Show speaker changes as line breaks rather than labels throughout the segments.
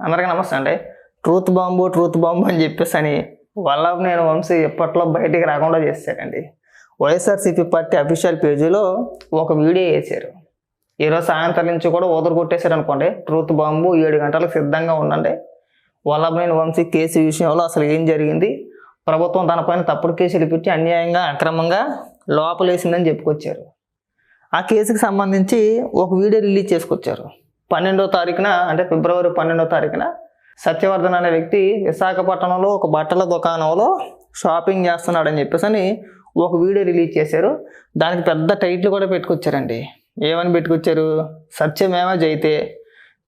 అందరికీ నమస్తే అండి. ట్రూత్ బాంబు అని చెప్పేసి వల్లభనేని వంశీ ఎప్పట్లో బయటికి రాకుండా చేశారండి. వైఎస్ఆర్సీపీ పార్టీ అఫీషియల్ పేజీలో ఒక వీడియో వేసారు. ఈరోజు సాయంత్రం నుంచి కూడా ఓదరు కొట్టేశారు అనుకోండి. ట్రూత్ బాంబు 7 గంటలకు సిద్ధంగా ఉండండి. వల్లభనేని వంశీ కేసు విషయంలో అసలు ఏం జరిగింది, ప్రభుత్వం తనపైన తప్పుడు కేసులు పెట్టి అన్యాయంగా అక్రమంగా లోపలేసిందని చెప్పుకొచ్చారు. ఆ కేసుకి సంబంధించి ఒక వీడియో రిలీజ్ చేసుకొచ్చారు. 12వ తారీఖున, అంటే ఫిబ్రవరి 12వ తారీఖున సత్యవర్ధన్ అనే వ్యక్తి విశాఖపట్నంలో ఒక బట్టల దుకాణంలో షాపింగ్ చేస్తున్నాడని చెప్పేసి ఒక వీడియో రిలీజ్ చేశారు. దానికి పెద్ద టైటిల్ కూడా పెట్టుకొచ్చారండి. ఏమని పెట్టుకొచ్చారు? సత్యమేవ జయతే,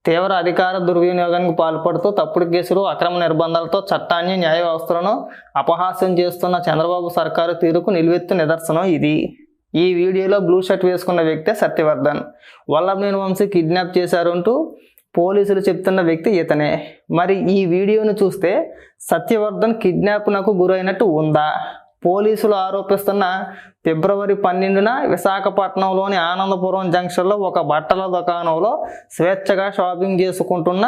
తీవ్ర అధికార దుర్వినియోగానికి పాల్పడుతూ తప్పుడు కేసులు, అక్రమ నిర్బంధాలతో చట్టాన్ని, న్యాయ వ్యవస్థలను అపహాస్యం చేస్తున్న చంద్రబాబు సర్కారు తీరుకు నిలువెత్తు నిదర్శనం ఇది. ఈ వీడియోలో బ్లూ షర్ట్ వేసుకున్న వ్యక్తే సత్యవర్ధన్. వల్లభనేని వంశీ కిడ్నాప్ చేశారంటూ పోలీసులు చెప్తున్న వ్యక్తి ఇతనే. మరి ఈ వీడియోను చూస్తే సత్యవర్ధన్ కిడ్నాప్నకు గురైనట్టు ఉందా? పోలీసులు ఆరోపిస్తున్న ఫిబ్రవరి 12న విశాఖపట్నంలోని ఆనందపురం జంక్షన్లో ఒక బట్టల దుకాణంలో స్వేచ్ఛగా షాపింగ్ చేసుకుంటున్న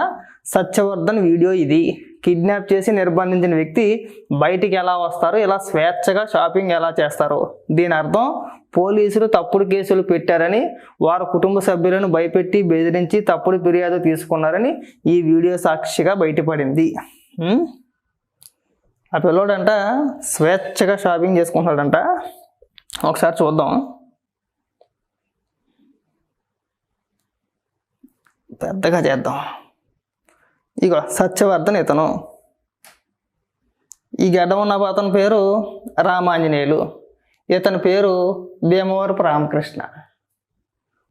సత్యవర్ధన్ వీడియో ఇది. కిడ్నాప్ చేసి నిర్బంధించిన వ్యక్తి బయటికి ఎలా వస్తారు, ఇలా స్వేచ్ఛగా షాపింగ్ ఎలా చేస్తారు? దీని అర్థం పోలీసులు తప్పుడు కేసులు పెట్టారని, వారు కుటుంబ సభ్యులను భయపెట్టి బెదిరించి తప్పుడు ఫిర్యాదు తీసుకున్నారని ఈ వీడియో సాక్షిగా బయటపడింది. ఆ పిల్లోడంట స్వేచ్ఛగా షాపింగ్ చేసుకుంటాడంట. ఒకసారి చూద్దాం. పెద్దగా చేద్దాం. ఇగో సత్యవర్ధన్ ఇతను. ఈ గడ్డ ఉన్న అతని పేరు రామాంజనేయులు, ఇతని పేరు భీమవరపు రామకృష్ణ.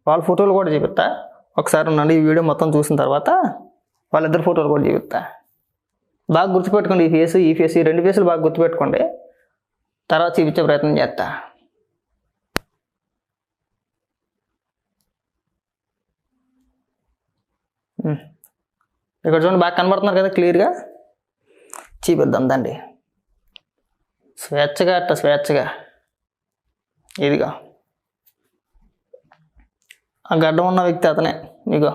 వాళ్ళ ఫోటోలు కూడా చూపిస్తా. ఒకసారి ఉండండి, ఈ వీడియో మొత్తం చూసిన తర్వాత వాళ్ళిద్దరు ఫోటోలు కూడా చూపిస్తా. బాగా గుర్తుపెట్టుకోండి. ఈ ఫేస్ ఈ 2 ఫేసులు బాగా గుర్తుపెట్టుకోండి. తర్వాత చూపించే ప్రయత్నం చేస్తా. ఇక్కడ చూడండి, బాగా కనబడుతున్నారు కదా క్లియర్గా. చూపిద్దాం దండి. స్వేచ్ఛగా ఇదిగా ఆ గడ్డం ఉన్న వ్యక్తి అతనే. ఇగో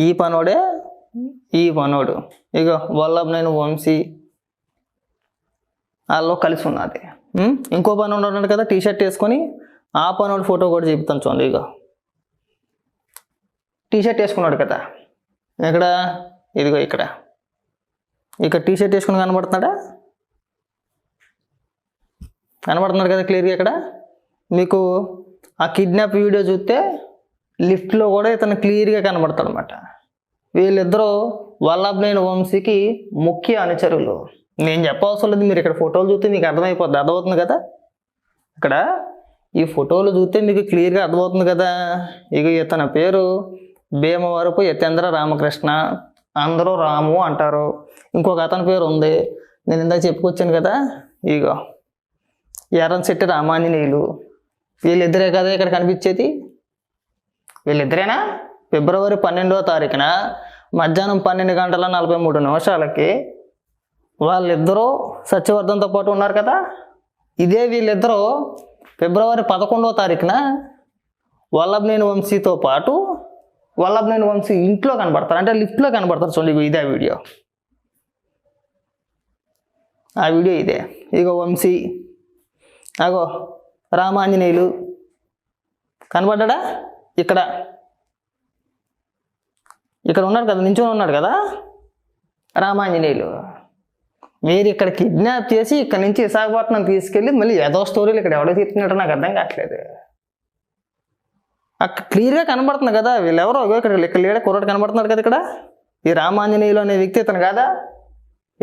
ఈ పనోడు. ఇగో వల్లభనేని వంశీ వాళ్ళు కలిసి ఉన్నది. ఇంకో పనోడు ఉన్నాడు కదా టీషర్ట్ వేసుకొని, ఆ పనోడు ఫోటో కూడా చూపుతాను చూడండి. ఇగో టీషర్ట్ వేసుకున్నాడు కదా ఇక్కడ, ఇదిగో ఇక్కడ టీషర్ట్ వేసుకుని కనబడుతున్నాడు కదా క్లియర్గా. ఇక్కడ మీకు ఆ కిడ్నాప్ వీడియో చూస్తే లిఫ్ట్లో కూడా ఇతను క్లియర్గా కనబడతాడు అనమాట. వీళ్ళిద్దరూ వల్లభనేని వంశీకి ముఖ్య అనుచరులు. నేను చెప్పవసరం లేదు, మీరు ఇక్కడ ఫోటోలు చూస్తే మీకు అర్థమవుతుంది కదా. ఇక్కడ ఈ ఫోటోలు చూస్తే మీకు క్లియర్గా అర్థమవుతుంది కదా. ఇక ఇతని పేరు భీమవరపు యతేంద్ర రామకృష్ణ, అందరూ రాము అంటారు. ఇంకొక అతని పేరు ఉంది, నేను ఇందాక చెప్పుకొచ్చాను కదా. ఇగో ఎర్రంశెట్టి రామాంజనేయులు. వీళ్ళిద్దరే కదా ఇక్కడ కనిపించేది. వీళ్ళిద్దరేనా? ఫిబ్రవరి 12వ తారీఖున మధ్యాహ్నం 12:43 వాళ్ళిద్దరూ సత్యవర్ధన్తో పాటు ఉన్నారు కదా. ఇదే వీళ్ళిద్దరూ ఫిబ్రవరి 11వ తారీఖున వల్లభనేని వంశీతో పాటు వల్లభనేని వంశీ ఇంట్లో కనబడతారు, అంటే లిఫ్ట్లో కనబడతారు. చూడండి, ఇదే వీడియో. ఆ వీడియో ఇదే. ఇగో వంశీ, అగో రామాంజనేయులు కనబడ్డా. ఇక్కడ ఉన్నాడు కదా, నించుని ఉన్నాడు కదా రామాంజనేయులు. మీరు ఇక్కడ కిడ్నాప్ చేసి ఇక్కడ నుంచి విశాఖపట్నం తీసుకెళ్ళి మళ్ళీ ఏదో స్టోరీలు ఇక్కడ ఎవడో చెప్తున్నట్టు నాకు అర్థం కావట్లేదు. అక్కడ క్లియర్గా కనబడుతుంది కదా వీళ్ళెవరో. ఇక్కడ కుర్రాడు కనబడుతున్నాడు కదా ఇక్కడ. ఈ రామాంజనేయులు అనే వ్యక్తి ఇతను కాదా?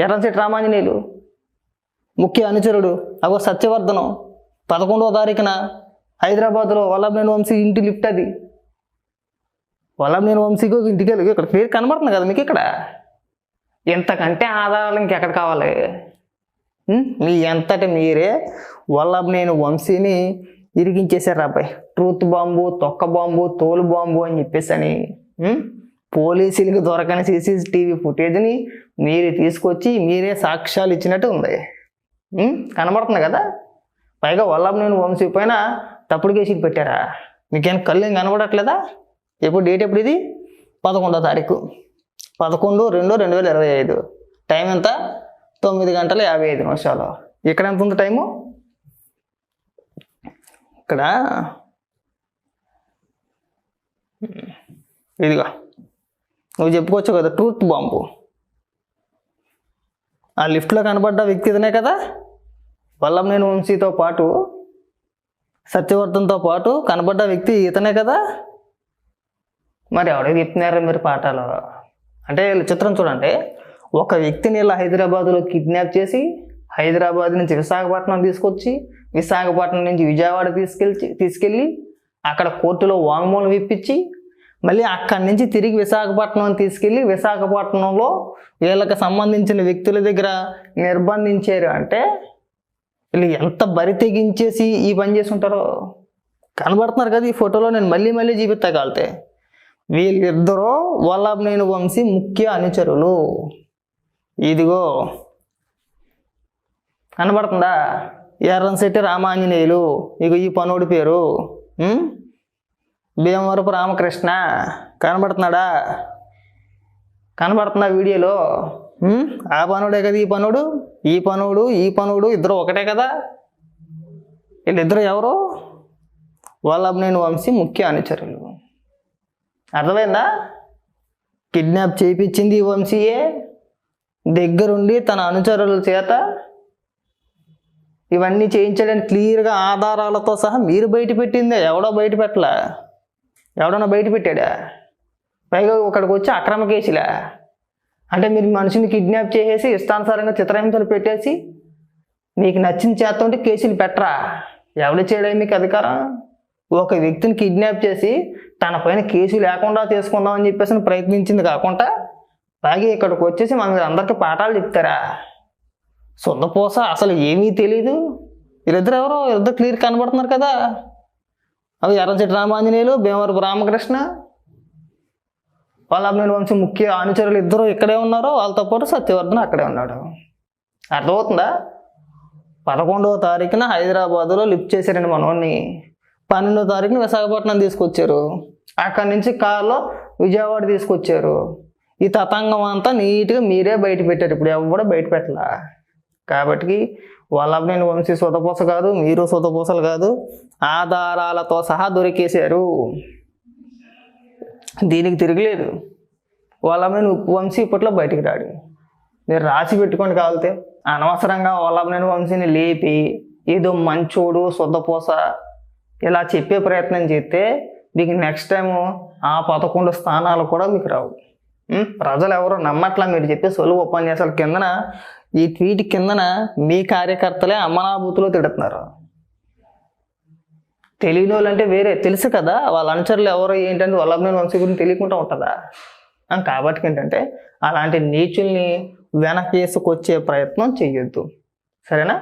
ఎర్రంశెట్టి రామాంజనేయులు ముఖ్య అనుచరుడు. అగో సత్యవర్ధనం 11వ తారీఖున హైదరాబాద్లో వల్లభనేని వంశీ ఇంటి లిఫ్ట్ అది. వల్లభనేని వంశీకి ఇంటికి వెళ్ళి ఇక్కడ క్లియర్ కనబడుతుంది కదా మీకు. ఇక్కడ ఎంతకంటే ఆధారాలు ఇంకెక్కడ కావాలి? మీ ఎంతటి మీరే వల్లభనేని వంశీని ఇరిగించేశారు అబ్బాయి. ట్రూత్ బాంబు, తొక్క బాంబు, తోలు బాంబు అని చెప్పేసి పోలీసులకు దొరకని CCTV ఫుటేజ్ని మీరు తీసుకొచ్చి మీరే సాక్ష్యాలు ఇచ్చినట్టు ఉంది. కనబడుతుంది కదా. పైగా వల్లభనేని వంశీ పైన తప్పుడు కేసులు పెట్టారా? మీకేం కళ్ళు ఏం కనబడట్లేదా? డేట్ ఎప్పుడు ఇది? 11వ తారీఖు. 11/2/2025. టైం ఎంత? 9:55. ఇక్కడ ఎంత ఉంది టైము? ఇక్కడ ఇదిగా నువ్వు చెప్పుకోవచ్చు కదా, ట్రూత్ బాంబు. ఆ లిఫ్ట్లో కనబడ్డ వ్యక్తి ఇతనే కదా, వల్లభనేని వంశీతో పాటు సత్యవర్ధన్తో పాటు కనబడ్డ వ్యక్తి ఇతనే కదా. మరి ఎవరికి చెప్తున్నారా మీరు పాఠాలు? అంటే చిత్రం చూడండి, ఒక వ్యక్తిని ఇలా హైదరాబాద్లో కిడ్నాప్ చేసి హైదరాబాద్ నుంచి విశాఖపట్నం తీసుకొచ్చి విశాఖపట్నం నుంచి విజయవాడ తీసుకెళ్ళి అక్కడ కోర్టులో వాంగ్మూలం ఇప్పించి మళ్ళీ అక్కడి నుంచి తిరిగి విశాఖపట్నం తీసుకెళ్ళి విశాఖపట్నంలో వీళ్ళకి సంబంధించిన వ్యక్తుల దగ్గర నిర్బంధించారు. అంటే వీళ్ళు ఎంత బరి తెగించేసి ఈ పని చేసి ఉంటారో కనబడుతున్నారు కదా ఈ ఫోటోలో. నేను మళ్ళీ చూపిస్తా కాలితే. వీళ్ళిద్దరూ వల్లభనేని వంశీ ముఖ్య అనుచరులు. ఇదిగో కనబడుతుందా? ఎర్రంశెట్టి రామాంజనేయులు. ఇక ఈ పనోడి పేరు భీమవరపు రామకృష్ణ. కనబడుతున్నాడా? కనబడుతుందా వీడియోలో? ఆ పనుడే కదా ఈ పనుడు. ఈ పనుడు ఇద్దరు ఒకటే కదా. వీళ్ళిద్దరు ఎవరు? వల్లభనేని వంశీ ముఖ్య అనుచరులు. అర్థమైందా? కిడ్నాప్ చేయించింది ఈ వంశీయే, దగ్గరుండి తన అనుచరుల చేత ఇవన్నీ చేయించడానికి క్లియర్గా ఆధారాలతో సహా మీరు బయట పెట్టిందే. ఎవడో బయట పెట్టలా, ఎవడన్నా బయట పెట్టాడా? పైగా ఒకడికి వచ్చి అక్రమ కేసులా. అంటే మీరు మనిషిని కిడ్నాప్ చేసేసి ఇష్టానుసారంగా చిత్రహింసలు పెట్టేసి మీకు నచ్చిన చేస్తుంటే కేసులు పెట్టరా? ఎవడు చేయడం మీకు అధికారం? ఒక వ్యక్తిని కిడ్నాప్ చేసి తన పైన కేసు లేకుండా చేసుకుందామని చెప్పేసి ప్రయత్నించింది కాకుండా బాగా ఇక్కడికి వచ్చేసి మన అందరికీ పాఠాలు చెప్తారా? సొంతపోస అసలు ఏమీ తెలీదు. వీళ్ళిద్దరు ఎవరో? వీళ్ళిద్దరు క్లియర్ కనబడుతున్నారు కదా. అవి ఎర్రంశెట్టి రామాంజనేయులు, భీమవరపు రామకృష్ణ. వల్లభనేని వంశీ ముఖ్య అనుచరులు ఇద్దరు ఇక్కడే ఉన్నారు, వాళ్ళతో పాటు సత్యవర్ధన్ అక్కడే ఉన్నాడు. అర్థమవుతుందా? 11వ తారీఖున హైదరాబాదులో లిఫ్ట్ చేశారండి మనోడిని. 12వ తారీఖున విశాఖపట్నం తీసుకొచ్చారు. అక్కడి నుంచి కార్లో విజయవాడ తీసుకొచ్చారు. ఈ తతంగం అంతా నీట్గా మీరే బయట పెట్టారు. ఇప్పుడు ఎవరు బయట పెట్టలా. కాబట్టి వల్లభనేని వంశీ సొతపూస కాదు, మీరు సొతపూసలు కాదు, ఆధారాలతో సహా దొరికేశారు. దీనికి తిరగలేదు. వల్లభనేని వంశీ ఇప్పట్లో బయటికి రాడు. మీరు రాసి పెట్టుకోండి కావాలితే. అనవసరంగా వల్లభనేని వంశీని లేపి ఏదో మంచోడు సొద్దపూస ఇలా చెప్పే ప్రయత్నం చేస్తే మీకు నెక్స్ట్ టైము ఆ 11 స్థానాలు కూడా మీకు రావు. ప్రజలు ఎవరు నమ్మట్లా మీరు చెప్పే సొలువు ఉపన్యాసాల కిందన ఈ ట్వీట్ కిందన మీ కార్యకర్తలే అమ్మనాభూతిలో తిడుతున్నారు. తెలియని వాళ్ళు అంటే వేరే, తెలుసు కదా వాళ్ళ అనుచరులు ఎవరో ఏంటంటే వల్లభనేని వంశీ గురించి తెలియకుండా ఉంటుందా? కాబట్టి ఏంటంటే అలాంటి నీచుల్ని వెనకేసుకొచ్చే ప్రయత్నం చెయ్యొద్దు. సరేనా?